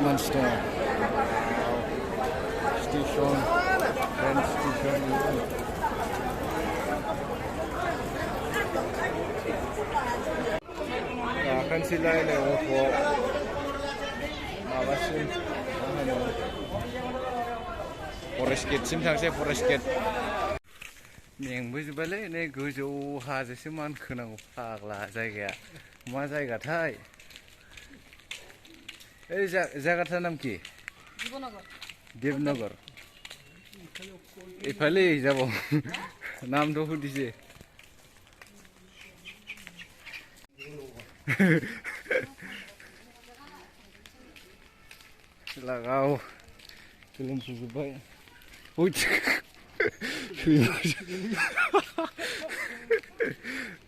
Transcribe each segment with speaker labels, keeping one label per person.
Speaker 1: मानसि दङ station train station गाखोनोसैलाय नै अट'आव माबासिम मा होनो फरेस्ट गेटसिम थांसै फरेस्ट गेट मेंबोजोब्बायलै नै गोजौ हाजोसो मानखोनांगौ फाग्ला जायगाया मा जायगाथाय এই জায়গাটার নাম কি দেবনগর এফালেই যাব নামটো সুধিছে লাগাও गोलोमफुजोब्बाय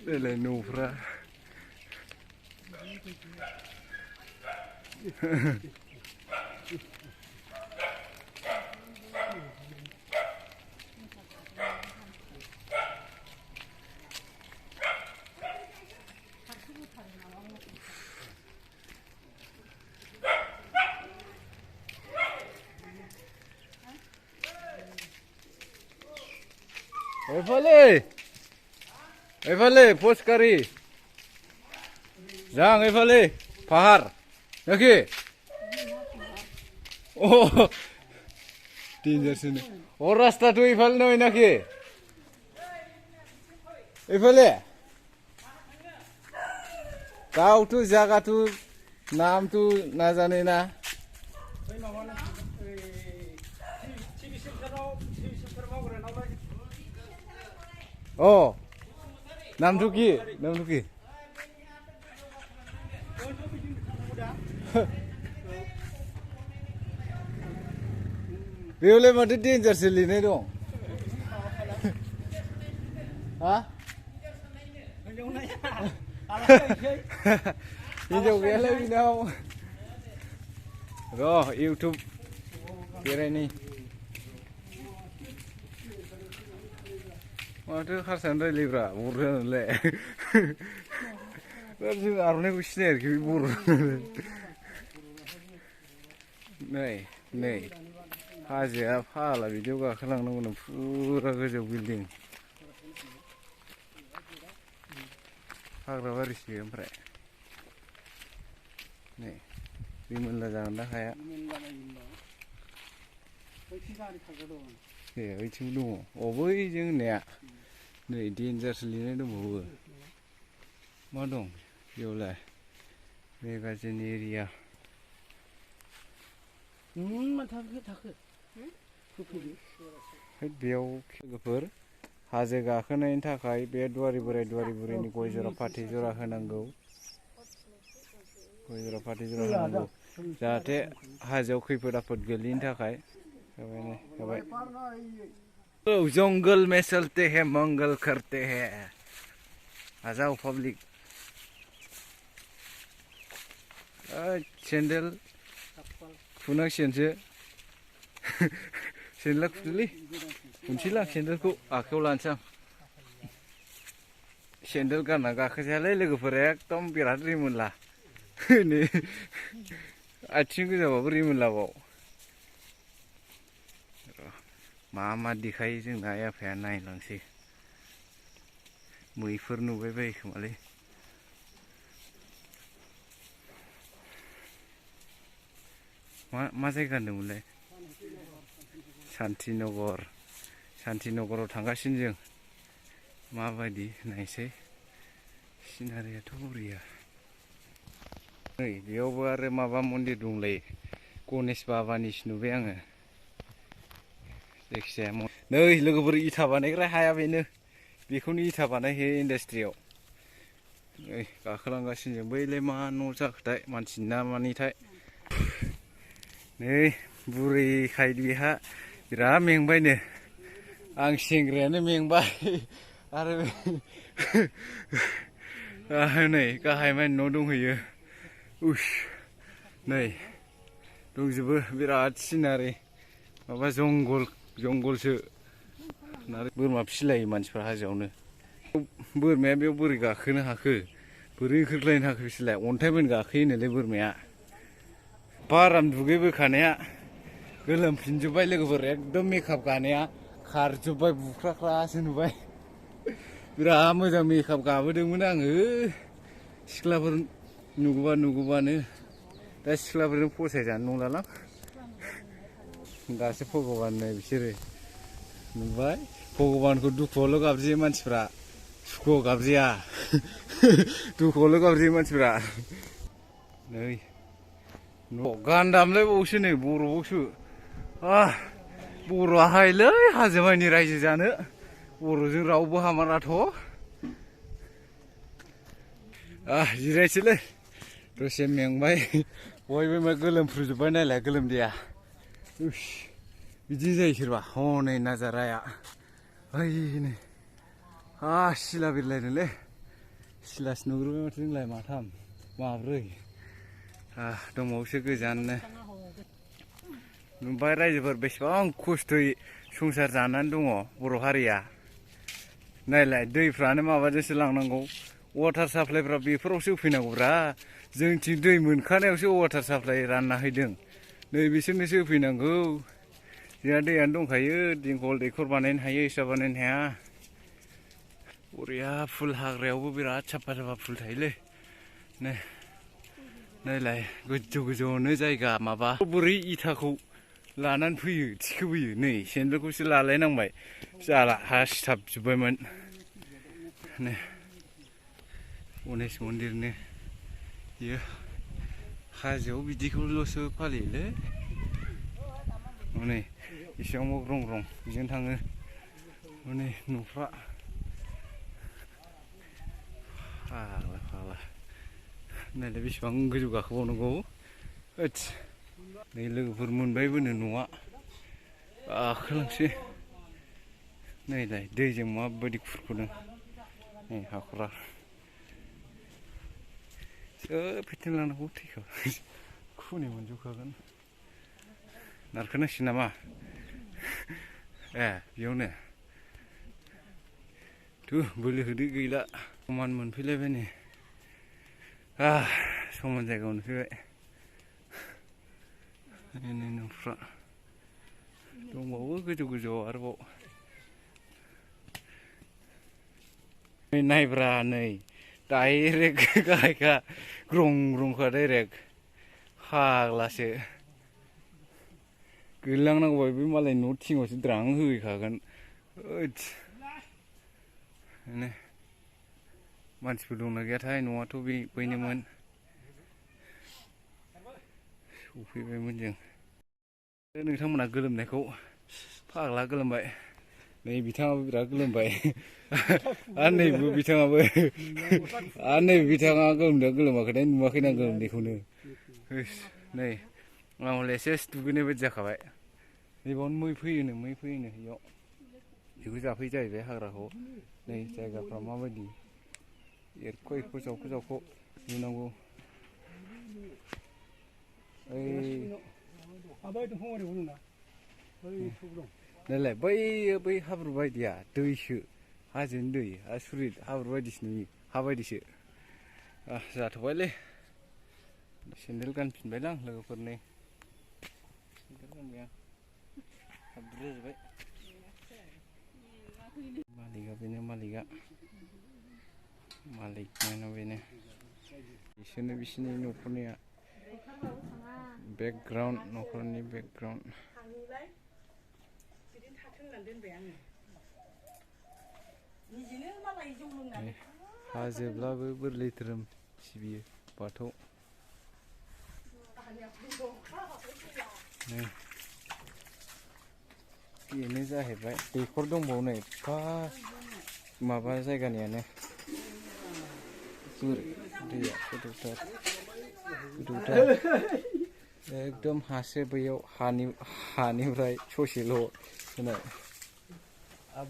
Speaker 1: देलाय न'फ्रा एफाले पोस्टकारि जां एफाले पाहार नाखि ओ डेन्जारसोनो अ रास्ताथ' एफाले नय नाखि एफाले गावथ' जागाथ' नामथ' नाजाने ना ओ नामथ' কি नामथ' কি बेयावलाय माथो डेन्जारसो लिरनाय दं हा हिनजाव गैयालाय बिनाव र' इउटुब बेरायनि माथो हारसानो रायलायब्रा बर'आनोलाय जों आर'नाइखौ सिनायाखै बर' नै हाजोआ फाला बिदियाव गाखोलांनांगौ फुरा गोजौ बिल्डिं हाग्राबारिसो ओमफ्राय नै रिमोनला जागोन दा हाया ए ओइथिंबो दङ अ बैजों होननाया नै डेन्जारसो लिरनाय दंबावो मा दं बेयावलाय मेगाजिन एरिया बेयाव लोगोफोर हाजो गाखोनायनि थाखाय बे दुवारि बोराइ दुवारि बुरैनि गय जरा फाथै जरा होनांगौ गय जरा फाथै जरा होनांगौ जाहाथे हाजोआव खैफोद आफोद गोलैनि थाखाय जंगल में चलते हैं मंगल करते हैं आ जाओ पब्लिक सेन्देल खुनांसिगोनसो सेन्देला खुदोलै खुनसैलां सेन्देलखौ आखायाव लानोसै आं सेन्देल गानना गाखोजायालै लोगोफोर एकदम बिराद रिमोनला नै आथिं गोजाबाबो रिमोनलाबाव मा देखायो जोंना आइ आफाया नायलांसै मैफोर नुबाय बायो खोमालै मा जायगा होनदोंमोनलाय सान्तिनगराव थांगासिनो जों माबायदि नायसै सिनारियाथ' बरिया नै बेयावबो आरो माबा मन्दिर दंलायो गणेश बाबानिसो नुबाय आङो जायखिजाया नै लोगोफोर इथा बानायग्रा हाया बेनो बेखौनो इथा बानायहैयो इन्डास्ट्रियाव नै गाखोलांगासिनो जों बैलाय मा न' जाखोथाय मानसिनि ना मानिथाय नै बुरैखाय बेहा बिराद मेंबायनो आं सेंग्रायानो मेंबाय आरो नै गाहाय मानि न' दंहैयो उस नै दंजोबो बिराद सिनारि माबा जंगलसो बोरमा फिसिलायो मानसिफ्रा हाजोआवनो बोरमाया बेयाव बोरै गाखोनो हाखो बोरै ओंखारख्लायनो हाखो बिसोरलाय अन्थाइ बोन गाखोयोनोलै बोरमाया बाराम दुगैबोखानाया गोलोमफिनजोब्बाय लोगोफोर एकदम मेकआप गानाया खारजोब्बाय बुख्राख्रासो नुबाय बिराद मोजां मेकआप गाबोदोंमोन आङो सिख्लाफोर नुगौबानो दा सिख्लाफोरजों फसायजानो नंलालां दासो भगबान नै बिसोरो नुबाय भगबानखौ दुखुआवल' गाबज्रियो मानसिफ्रा सुखुआव गाबज्रिया दुखुआवल' गाबज्रियो मानसिफ्रा नै गान दामलायबावोसो नै बर'आवसो बर'आ हायलै हाजोमानि रायजो जानो बर'जों रावबो हामाराथ' जिरायसैलै दसे मेंबाय बयबो मा गोलोमफ्रुजोब्बाय नालाय गोलोमदैया बिदिनो जायो सोरबा हनै नाजाराया ओइ सिला बिरलायदोंलै सिलासो नुग्रोबाय माथो जोंलाय माथाम माब्रै दंबावोसो गोजाननो नुबाय रायजोफोर बेसेबां खस्थ'यै संसार जानानै दङ बर' हारिया नायलाय दैफ्रानो माबाजोंसो लांनांगौ वाटार साप्लाइफ्रा बेफोरावसो होफैनांगौब्रा जोंथिं दै मोनखानायावसो वाटार साप्लाइ रानना हैदों नै बिसोरनोसो होफैनांगौ जोंहा दैयानो दंखायो दिंखल दैखर बानायनो हायो इसा बानायनो हाया बरिया फुल हाग्रायावबो बिराद साफा साफा फुल थायोलै नायलाय गोजौ गोजौनो जायगा माबा बोरै इथाखौ लानानै फैयो थिखोबोयो नै सेन्देलखौसो लालायनांबाय जाला हा सिथाबजोब्बायमोन गनेश मन्दिरनो बियो हाजोआव बिदिखौल'सो फालियोलै हनै एसेबांबो ग्रं ग्रं बिजों थाङो हनै न'फ्रा फाग्ला नायलाय बेसेबां गोजौ गाखोबावनांगौ नै लोगोफोर मोनबायबोनो न'आ गाखोलांसै नायलाय दैजों माबायदि खुरख'दों नै हाखरा सोब फेथेनलांनांगौ थैखाबाय खुनि मोनजोबखागोन नारखोनांसिगोन नामा बेयावनो बोलो होदो गैला समान मोनफैलायबाय नै समान जायगायाव मोनफैबाय नै न'फ्रा दंबावो गोजौ गोजौआव आरोबाव नायब्रा नै डाइरेक्ट गाहायखा ग्रं ग्रंखा डाइरेक्ट फाग्लासो गोलैलांनांगौबा बे मालाय न' थिङावसो द्रां होहैखागोन मानसिफोर दंना गैयाथाय न'आथ' बैनोमोन सफैबायमोन जों नोंथांमोना गोलोमनायखौ फाग्ला गोलोमबाय नै बिथाङाबो बिराद गोलोमबाय आरो नैबो बिथाङाबो आरो नै बिथाङा गोलोमदों गोलोमाखैथाय नुवाखैना गोलोमनायखौनो नै आं हले सेस दुगैनाय बायदि जाखाबाय नैबावनो मै फैयोनो इयाव बेखौ जाफै जाहैबाय हाग्राखौ नै जायगाफ्रा माबायदि एरख' जावख' नुनांगौ नायलाय बै हाब्रु बायदिया दैसो हाजोनि दै आसुरित हाब्रु बायदिसो नुयो हा बायदिसो जाथ'बायलै सेन्देल गानफिनबायलां लोगोफोरनि सेन्देल गानबाय आं हाब्रु जाजोब्बाय मालिकआ बेनो मालिक माइनाव बेनो बिसोरनो बिसिनि न'खरनिया बेकग्राउन्ड न'खरनि बेकग्राउन्ड हाजोब्लाबो बोरलि धोरोम सिबियो बाथौ बेनो जाहैबाय दैखर दंबावो नै माबा जायगानियानो दैया गोथौथार एकदम हासो बैयाव हानिफ्राय ससेल' होनाय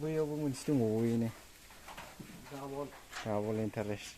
Speaker 1: बैयावबो मोनसे दंबावो बेनो डाबल इन्टारेस्ट